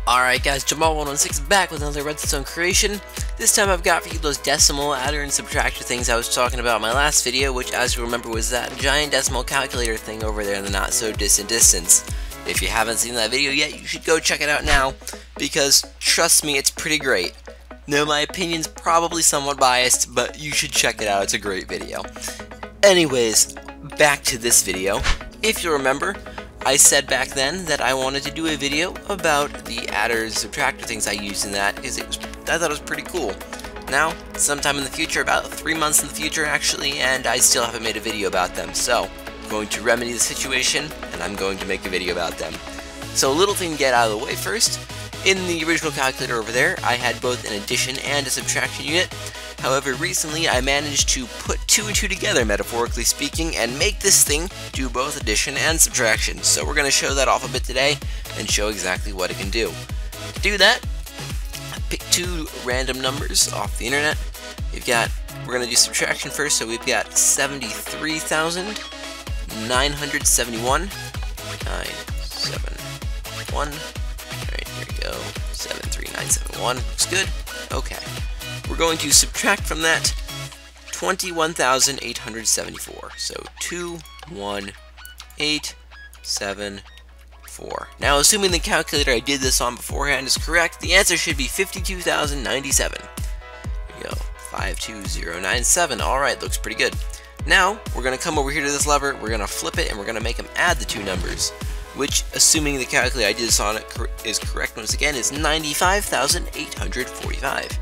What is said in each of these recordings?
Alright guys, Jamal116 back with another redstone creation. This time I've got for you those decimal, adder, and subtractor things I was talking about in my last video, which as you remember was that giant decimal calculator thing over there in the not so distant distance. If you haven't seen that video yet, you should go check it out now, because trust me, it's pretty great. Now my opinion's probably somewhat biased, but you should check it out, it's a great video. Anyways, back to this video. If you remember, I said back then that I wanted to do a video about the adders, subtractor things I used in that, because I thought it was pretty cool. Now, sometime in the future, about 3 months in the future actually, and I still haven't made a video about them, so I'm going to remedy the situation, and I'm going to make a video about them. So a little thing to get out of the way first. In the original calculator over there, I had both an addition and a subtraction unit. However, recently I managed to put 2 and 2 together, metaphorically speaking, and make this thing do both addition and subtraction. So we're going to show that off a bit today, and show exactly what it can do. To do that, I picked 2 random numbers off the internet. We're going to do subtraction first, so we've got 73,971. 971. Alright, here we go. 73971. Looks good. Okay. We're going to subtract from that 21,874. So 21874. Now, assuming the calculator I did this on beforehand is correct, the answer should be 52,097. Here we go. 52097. Alright, looks pretty good. Now, we're going to come over here to this lever, we're going to flip it, and we're going to make them add the 2 numbers. Which, assuming the calculator I did this on is correct once again, is 95,845.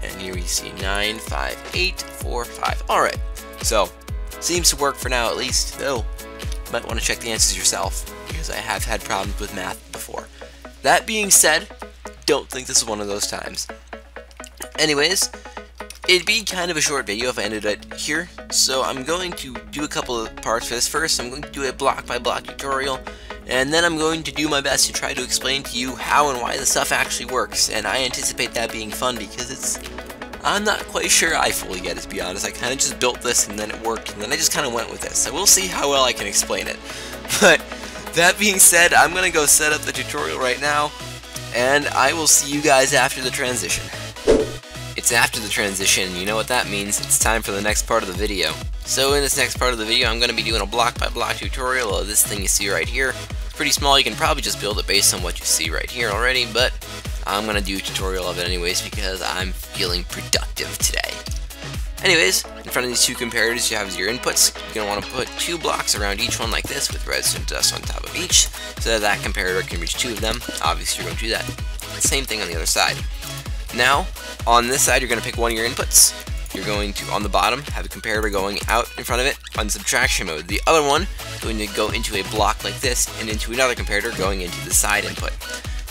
And here we see 95845. Alright, so seems to work for now at least, though you might want to check the answers yourself, because I have had problems with math before. That being said, don't think this is one of those times. Anyways, it'd be kind of a short video if I ended it here, so I'm going to do a couple of parts for this. First, I'm going to do a block by block tutorial, and then I'm going to do my best to try to explain to you how and why the stuff actually works, and I anticipate that being fun because I'm not quite sure I fully get it, to be honest. I kind of just built this and then it worked, and then I just kind of went with this, so we'll see how well I can explain it. But that being said, I'm going to go set up the tutorial right now, and I will see you guys after the transition. It's after the transition, and you know what that means. It's time for the next part of the video. So in this next part of the video, I'm going to be doing a block by block tutorial of this thing you see right here. It's pretty small, you can probably just build it based on what you see right here already, but I'm going to do a tutorial of it anyways because I'm feeling productive today. Anyways, in front of these 2 comparators you have your inputs. You're going to want to put 2 blocks around each one like this with redstone dust on top of each so that comparator can reach 2 of them. Obviously you're going to do that. Same thing on the other side. Now, on this side, you're going to pick one of your inputs. You're going to, on the bottom, have a comparator going out in front of it on subtraction mode. The other one is going to go into a block like this and into another comparator going into the side input.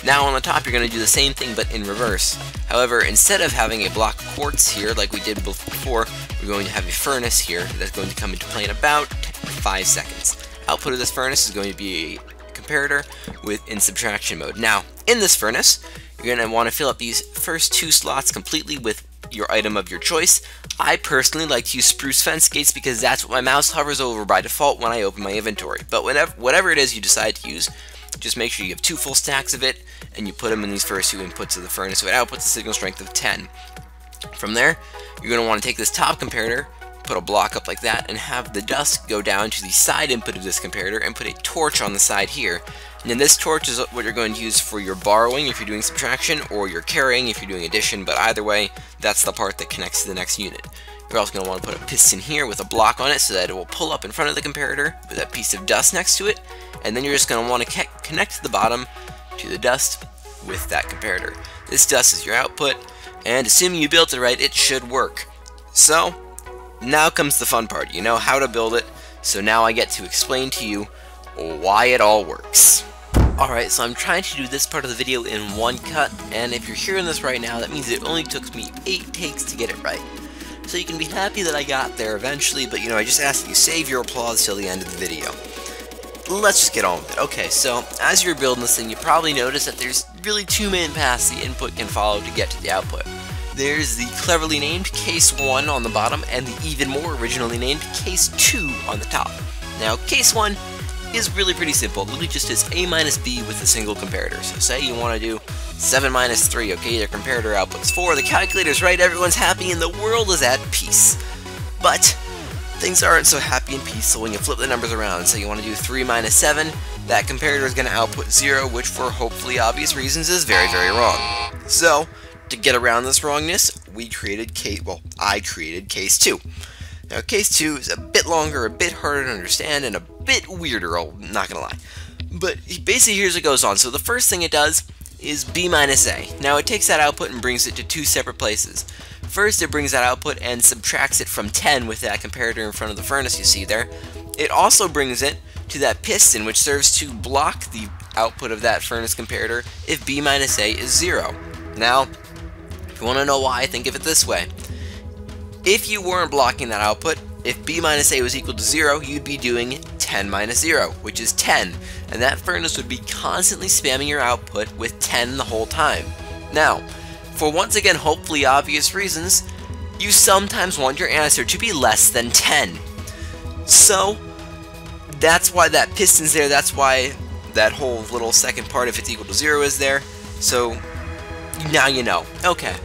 Now on the top, you're going to do the same thing but in reverse. However, instead of having a block of quartz here like we did before, we're going to have a furnace here that's going to come into play in about 5 seconds. Output of this furnace is going to be a comparator in subtraction mode. Now, in this furnace, you're going to want to fill up these first 2 slots completely with your item of your choice. I personally like to use spruce fence gates because that's what my mouse hovers over by default when I open my inventory. But whatever it is you decide to use, just make sure you have 2 full stacks of it and you put them in these first 2 inputs of the furnace so it outputs a signal strength of 10. From there, you're going to want to take this top comparator, put a block up like that, and have the dust go down to the side input of this comparator and put a torch on the side here. And then this torch is what you're going to use for your borrowing if you're doing subtraction, or your carrying if you're doing addition, but either way, that's the part that connects to the next unit. You're also going to want to put a piston here with a block on it so that it will pull up in front of the comparator with that piece of dust next to it, and then you're just going to want to connect the bottom to the dust with that comparator. This dust is your output, and assuming you built it right, it should work. So, now comes the fun part. You know how to build it, so now I get to explain to you why it all works. Alright, so I'm trying to do this part of the video in one cut, and if you're hearing this right now, that means it only took me 8 takes to get it right. So you can be happy that I got there eventually, but you know, I just ask that you save your applause till the end of the video. Let's just get on with it. Okay, so as you're building this thing, you probably notice that there's really 2 main paths the input can follow to get to the output. There's the cleverly named case 1 on the bottom, and the even more originally named case 2 on the top. Now, case 1 is really pretty simple. It literally just is A minus B with a single comparator. So say you want to do 7 minus 3, okay, their comparator output's 4, the calculator's right, everyone's happy, and the world is at peace. But things aren't so happy and peaceful when you flip the numbers around. So you want to do 3 minus 7, that comparator is going to output 0, which for hopefully obvious reasons is very, very wrong. So, to get around this wrongness, I created case 2. Now, case 2 is a bit longer, a bit harder to understand, and a bit weirder, I'm not going to lie. But basically, here's what goes on. So the first thing it does is B minus A. Now, it takes that output and brings it to 2 separate places. First, it brings that output and subtracts it from 10 with that comparator in front of the furnace you see there. It also brings it to that piston, which serves to block the output of that furnace comparator if B minus A is 0. Now, if you want to know why, think of it this way. If you weren't blocking that output, if B minus A was equal to 0, you'd be doing 10 minus 0, which is 10, and that furnace would be constantly spamming your output with 10 the whole time. Now, for once again hopefully obvious reasons, you sometimes want your answer to be less than 10. So, that's why that piston's there, that's why that whole little second part if it's equal to 0 is there. So, now you know. Okay.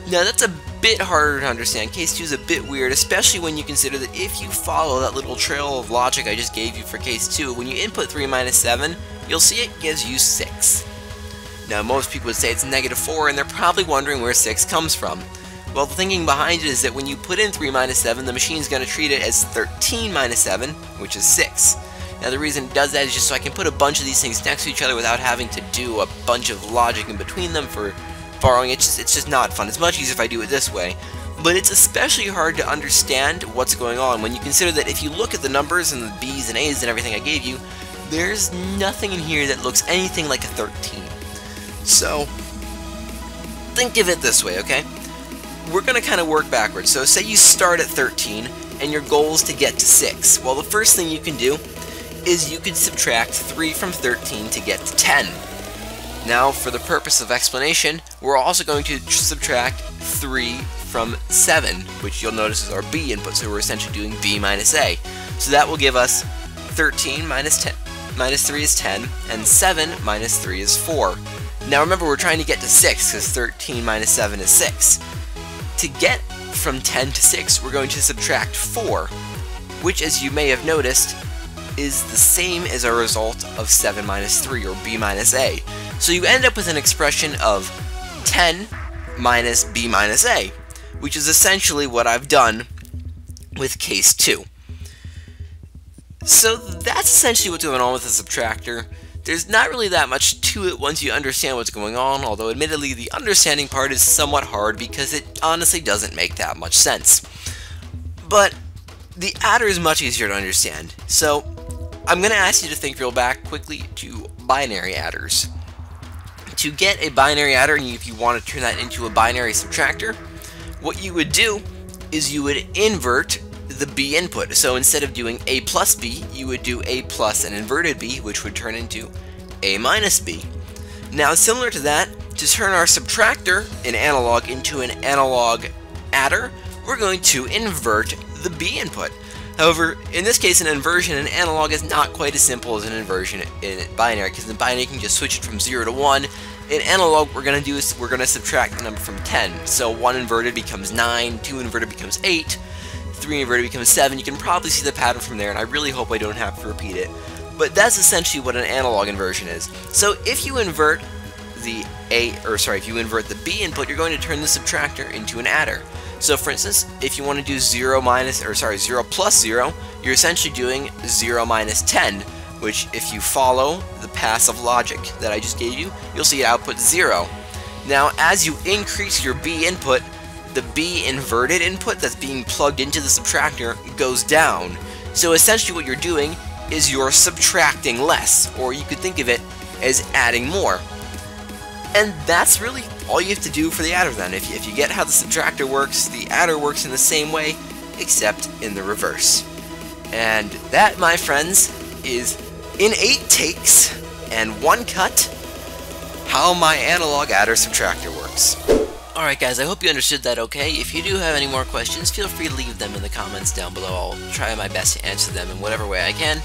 Now that's a bit harder to understand. Case 2 is a bit weird, especially when you consider that if you follow that little trail of logic I just gave you for case 2, when you input 3 minus 7, you'll see it gives you 6. Now most people would say it's negative 4, and they're probably wondering where 6 comes from. Well, the thinking behind it is that when you put in 3 minus 7, the machine's going to treat it as 13 minus 7, which is 6. Now the reason it does that is just so I can put a bunch of these things next to each other without having to do a bunch of logic in between them for borrowing. It's just not fun. It's much easier if I do it this way. But it's especially hard to understand what's going on when you consider that if you look at the numbers and the B's and A's and everything I gave you, there's nothing in here that looks anything like a 13. So, think of it this way, okay? We're going to kind of work backwards. So say you start at 13 and your goal is to get to 6. Well, the first thing you can do is you could subtract 3 from 13 to get to 10. Now, for the purpose of explanation, we're also going to subtract 3 from 7, which you'll notice is our B input, so we're essentially doing B minus A. So that will give us 13 minus 10, minus 3 is 10, and 7 minus 3 is 4. Now remember, we're trying to get to 6, because 13 minus 7 is 6. To get from 10 to 6, we're going to subtract 4, which, as you may have noticed, is the same as a result of 7 minus 3, or B minus A. So you end up with an expression of 10 minus B minus A, which is essentially what I've done with case 2. So that's essentially what's going on with the subtractor. There's not really that much to it once you understand what's going on, although admittedly the understanding part is somewhat hard because it honestly doesn't make that much sense. But the adder is much easier to understand, so I'm going to ask you to think real back quickly to binary adders. To get a binary adder, and if you want to turn that into a binary subtractor, what you would do is you would invert the B input. So instead of doing A plus B, you would do A plus an inverted B, which would turn into A minus B. Now, similar to that, to turn our subtractor, an analog, into an analog adder, we're going to invert the B input. However, in this case, an inversion in analog is not quite as simple as an inversion in binary, because in binary you can just switch it from 0 to 1. In analog, what we're going to do is we're going to subtract the number from 10. So 1 inverted becomes 9, 2 inverted becomes 8, 3 inverted becomes 7. You can probably see the pattern from there, and I really hope I don't have to repeat it. But that's essentially what an analog inversion is. So if you invert the if you invert the B input, you're going to turn the subtractor into an adder. So for instance, if you want to do 0 plus 0, you're essentially doing 0 minus 10, which if you follow the passive logic that I just gave you, you'll see it output 0. Now, as you increase your B input, the B inverted input that's being plugged into the subtractor goes down. So essentially what you're doing is you're subtracting less, or you could think of it as adding more. And that's really all you have to do for the adder then. If you get how the subtractor works, the adder works in the same way, except in the reverse. And that, my friends, is in 8 takes and 1 cut, how my analog adder subtractor works. Alright guys, I hope you understood that okay. If you do have any more questions, feel free to leave them in the comments down below. I'll try my best to answer them in whatever way I can.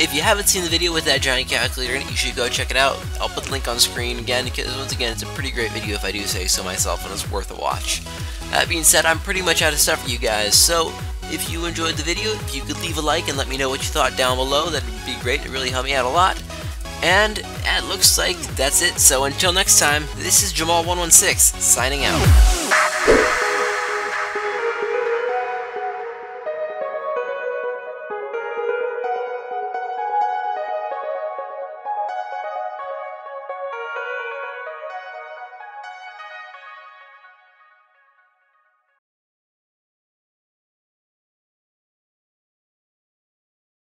If you haven't seen the video with that giant calculator in it, you should go check it out. I'll put the link on screen again, because once again, it's a pretty great video if I do say so myself, and it's worth a watch. That being said, I'm pretty much out of stuff for you guys, so if you enjoyed the video, if you could leave a like and let me know what you thought down below, that would be great. It really helped me out a lot. And it looks like that's it, so until next time, this is Jamal116, signing out.